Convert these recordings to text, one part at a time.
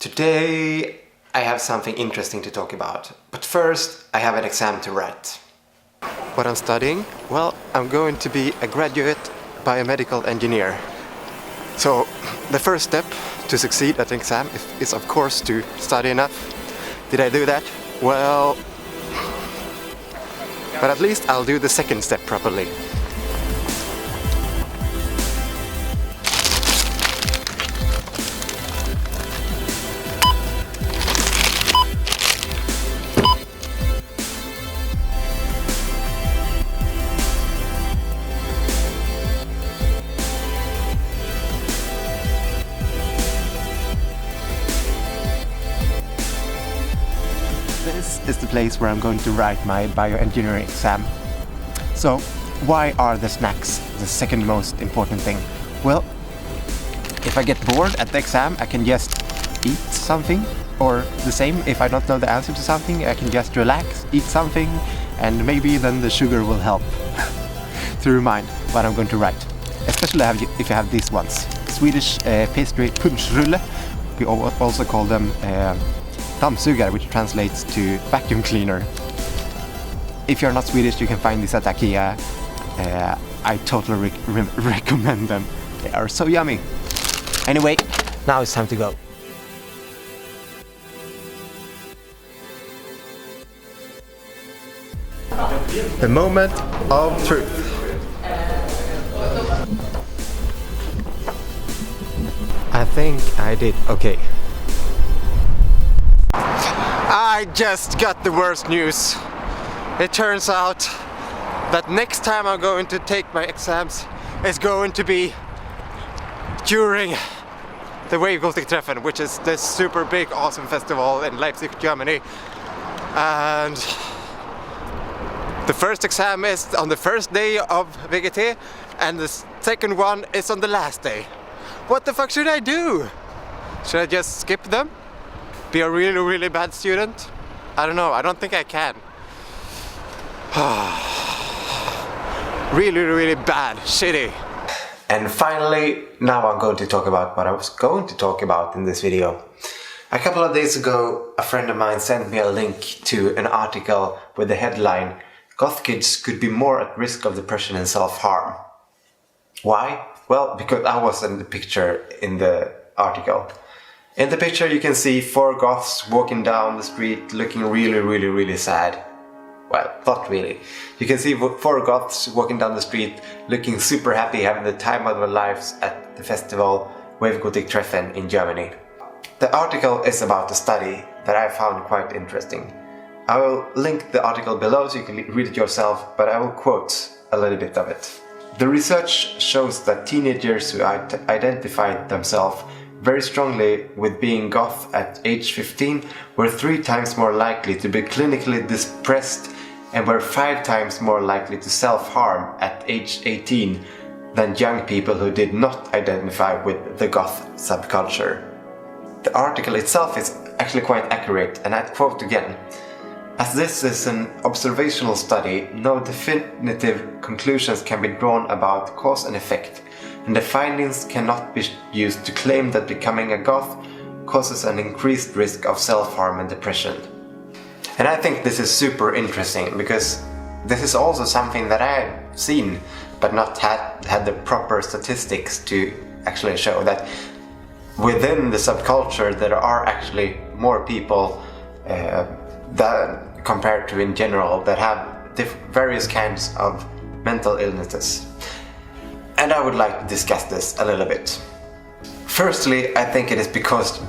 Today I have something interesting to talk about, but first I have an exam to write. What I'm studying? Well, I'm going to be a graduate biomedical engineer. So the first step to succeed at an exam is of course to study enough. Did I do that? Well, but at least I'll do the second step properly. This is the place where I'm going to write my bioengineering exam. So, why are the snacks the second most important thing? Well, if I get bored at the exam, I can just eat something, or the same, if I don't know the answer to something, I can just relax, eat something, and maybe then the sugar will help to remind what I'm going to write. Especially if you have these ones. Swedish pastry punschrulle. We also call them dammsugare, which translates to vacuum cleaner. If you're not Swedish, you can find this at IKEA. I totally recommend them. They are so yummy. Anyway, now it's time to go. The moment of truth. I think I did okay. I just got the worst news. It turns out that next time I'm going to take my exams is going to be during the Goths, which is this super big awesome festival in Leipzig, Germany. And the first exam is on the first day of VGT and the second one is on the last day. What the fuck should I do? Should I just skip them? Be a really bad student? I don't know, I don't think I can. really bad, shitty. And finally, now I'm going to talk about what I was going to talk about in this video. A couple of days ago, a friend of mine sent me a link to an article with the headline, "Goth kids could be more at risk of depression and self-harm." Why? Well, because I was in the picture in the article. In the picture you can see 4 goths walking down the street looking really sad. Well, not really. You can see 4 goths walking down the street looking super happy, having the time of their lives at the festival Treffen in Germany. The article is about a study that I found quite interesting. I will link the article below so you can read it yourself, but I will quote a little bit of it. The research shows that teenagers who identified themselves very strongly with being goth at age 15 were 3 times more likely to be clinically depressed and were 5 times more likely to self-harm at age 18 than young people who did not identify with the goth subculture. The article itself is actually quite accurate, and I quote again. As this is an observational study, no definitive conclusions can be drawn about cause and effect, and the findings cannot be used to claim that becoming a goth causes an increased risk of self-harm and depression. And I think this is super interesting, because this is also something that I have seen but not had the proper statistics to actually show that within the subculture there are actually more people that compared to in general that have various kinds of mental illnesses. And I would like to discuss this a little bit. Firstly, I think it is because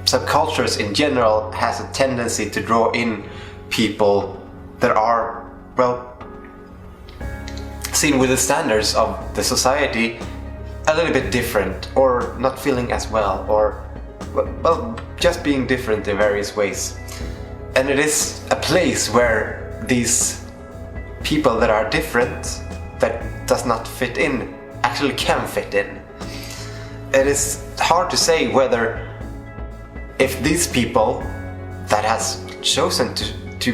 subcultures in general has a tendency to draw in people that are, well, seen with the standards of the society a little bit different, or not feeling as well, or, well, just being different in various ways. And it is a place where these people that are different, that does not fit in, actually can fit in. It is hard to say whether if these people that has chosen to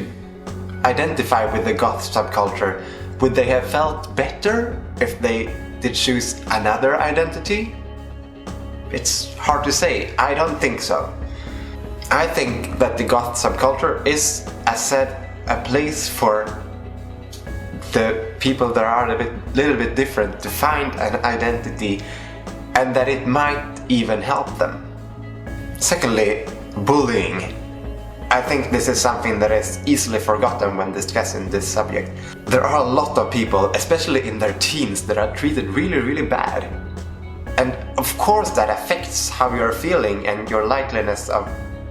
identify with the goth subculture, would they have felt better if they did choose another identity? It's hard to say. I don't think so. I think that the goth subculture is, as said, a place for the people that are a little bit different to find an identity, and that it might even help them. Secondly, bullying. I think this is something that is easily forgotten when discussing this subject. There are a lot of people, especially in their teens, that are treated really bad. And of course that affects how you're feeling and your likeliness of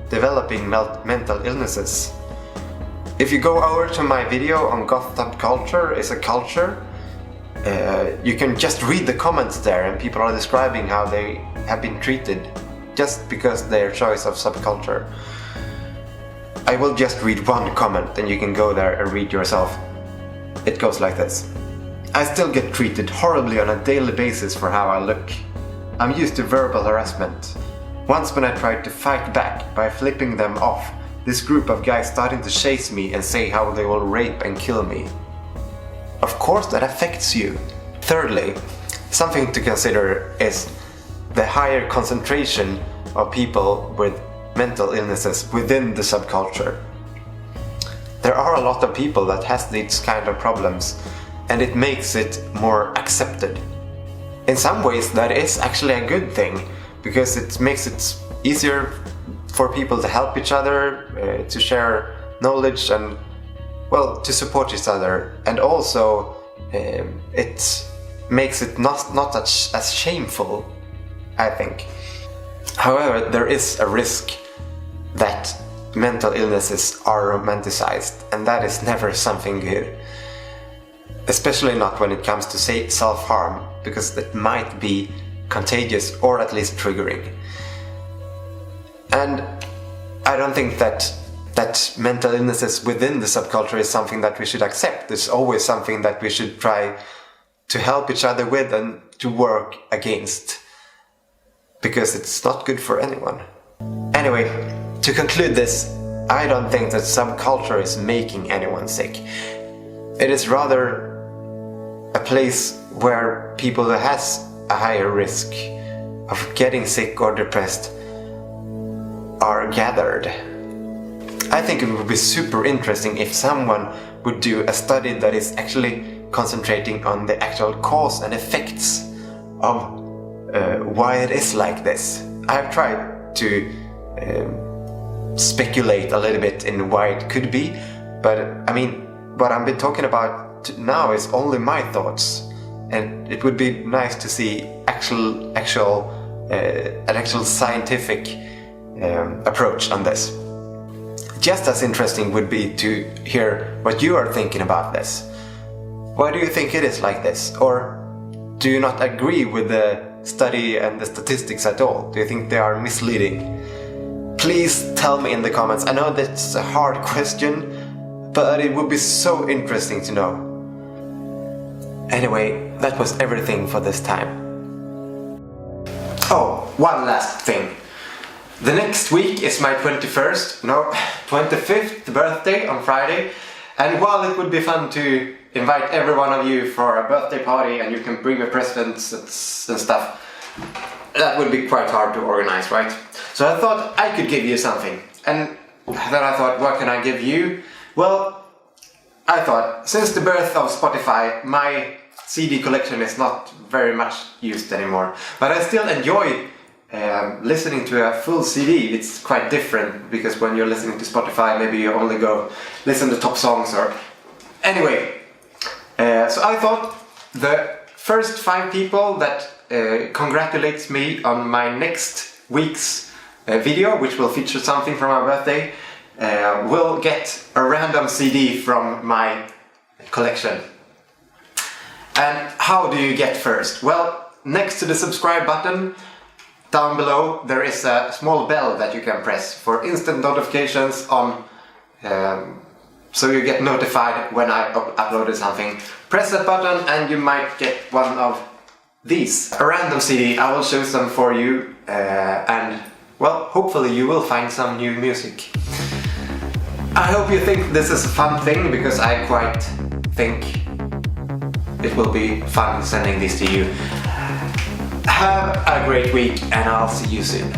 developing mental illnesses. If you go over to my video on goth subculture is a culture, you can just read the comments there, and people are describing how they have been treated just because their choice of subculture. I will just read one comment and you can go there and read yourself. It goes like this. I still get treated horribly on a daily basis for how I look. I'm used to verbal harassment. Once when I tried to fight back by flipping them off, this group of guys started to chase me and say how they will rape and kill me. Of course that affects you. Thirdly, something to consider is the higher concentration of people with mental illnesses within the subculture. There are a lot of people that has these kind of problems, and it makes it more accepted. In some ways that is actually a good thing, because it makes it easier for people to help each other, to share knowledge and, well, to support each other. And also it makes it not as shameful, I think. However, there is a risk that mental illnesses are romanticized, and that is never something good. Especially not when it comes to self-harm, because it might be contagious or at least triggering. And I don't think that mental illnesses within the subculture is something that we should accept. It's always something that we should try to help each other with and to work against, because it's not good for anyone. Anyway, to conclude this, I don't think that subculture is making anyone sick. It is rather a place where people that has a higher risk of getting sick or depressed are gathered. I think it would be super interesting if someone would do a study that is actually concentrating on the actual cause and effects of why it is like this. I've tried to speculate a little bit in why it could be, but I mean, what I've been talking about now is only my thoughts, and it would be nice to see an actual scientific approach on this. Just as interesting would be to hear what you are thinking about this. Why do you think it is like this? Or do you not agree with the study and the statistics at all? Do you think they are misleading? Please tell me in the comments. I know that's a hard question, but it would be so interesting to know. Anyway, that was everything for this time. Oh, one last thing. The next week is my 25th birthday on Friday, and while it would be fun to invite every one of you for a birthday party and you can bring me presents and stuff, that would be quite hard to organize, right? So I thought I could give you something, and then I thought, what can I give you? Well, I thought, since the birth of Spotify, my CD collection is not very much used anymore, but I still enjoy listening to a full CD. It's quite different, because when you're listening to Spotify, maybe you only go listen to top songs or... Anyway, so I thought the first 5 people that congratulates me on my next week's video, which will feature something from my birthday, will get a random CD from my collection. And how do you get first? Well, next to the subscribe button, down below there is a small bell that you can press for instant notifications on, so you get notified when I uploaded something. Press that button and you might get one of these. A random CD. I will show some for you, and well, hopefully you will find some new music. I hope you think this is a fun thing, because I quite think it will be fun sending this to you. Have a great week, and I'll see you soon.